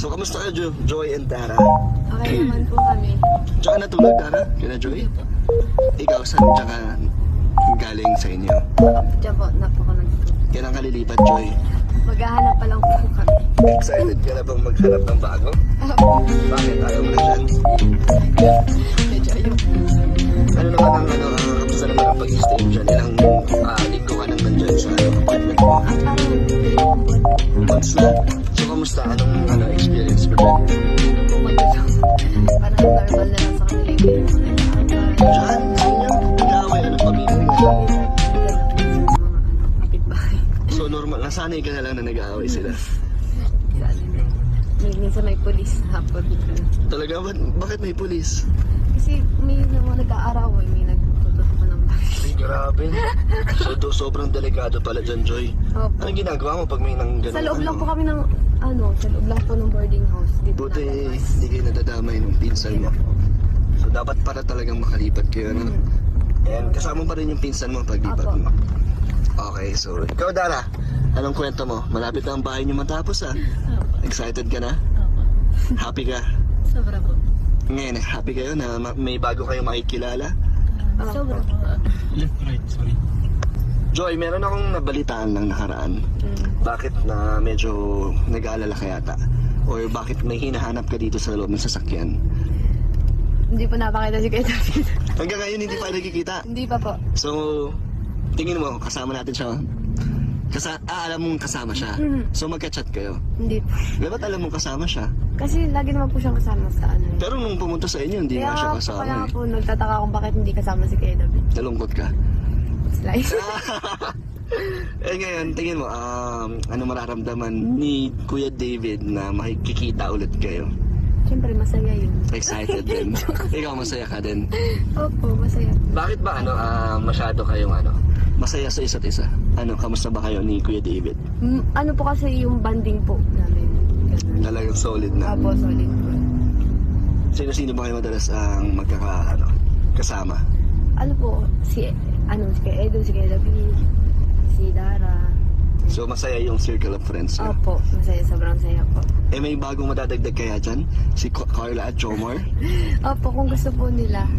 So, kamusta kayo, Joy and Tara? Okay naman po kami. Tsaka natulog, Tara? Kaya Joy? Ikaw, saan tsaka galing sa inyo? Diyan po, napaka nagtutulog. Kailan ka lilipat, Joy? Maghahanap pa lang po kami. Excited ka na bang maghanap ng bago? Bakit? Ayaw mo na dyan? Medyo ayun. Ano naman ang kamusta naman ang pag-stay dyan? Ilang linggo ka nang nandyan sa apartment mo? Parang Months na. So, kamusta? Anong experience mo dyan? pumatulog. Parang normal na lang sa kanila yung Diyan, sa inyo, nag-aaway, pamilya nga. kapitbahay. So, normal, nasanay ka na lang na nag-aaway sila. Minsan may pulis hapon. Talaga? Bakit may pulis? Kasi may mga nag-aaraw, may nagtututok ng bakit. Ay, grabe. So, sobrang delikado pala dyan, Joy. Opo. Anong ginagawa mo pag may nang ganun? Sa loob lang po kami ng, sa loob lang po ng boarding house. Dito Buti, nalabas. hindi kayo nadadamay ng pinsan mo. So, dapat para talagang makalipat kayo, no? And kasama pa rin yung pinsan mo pag lipat Apo. mo. Okay, so, ikaw, Dara, anong kwento mo? Malapit na ang bahay niyo matapos, ah. Excited ka na? Happy ka? Sobra po. Ngayon, happy kayo na may bago kayo makikilala? Sobra po. Left, right, sorry. Joy, meron akong nabalitaan lang nakaraan. Bakit na medyo nag-aalala ka yata? Or bakit may hinahanap ka dito sa loob ng sasakyan? Hindi po napakita si Kuya David. Hanggang ngayon hindi pa nakikita. Hindi pa po. So, tingin mo, kasama natin siya. Alam mong kasama siya. So, magka-chat kayo. Hindi po. Dapat alam mong kasama siya. Kasi lagi naman po siyang kasama sa ano. Pero nung pumunta sa inyo, hindi nga siya kasama kaya eh. po nagtataka kung bakit hindi kasama si Kuya David. Nalungkot ka. Slice. Eh ngayon, tingin mo, ano mararamdaman ni Kuya David na makikita ulit kayo? Siyempre masaya yun. Excited din. Ikaw masaya ka din. Opo, masaya. Bakit ba masyado kayong masaya sa isa't isa? Kamusta ba kayo ni Kuya David? Ano po kasi yung banding po namin. Ganun. Talagang solid na. Opo, solid po. Sino-sino ba kayo madalas ang kasama? Ano po, si Kuya Edo, si Kuya David, si Dara. So masaya yung circle of friends niyo? Opo, masaya, sobrang saya po. Eh may bagong madadagdag kaya dyan? Si Carla at Jomar? Opo, kung gusto po nila.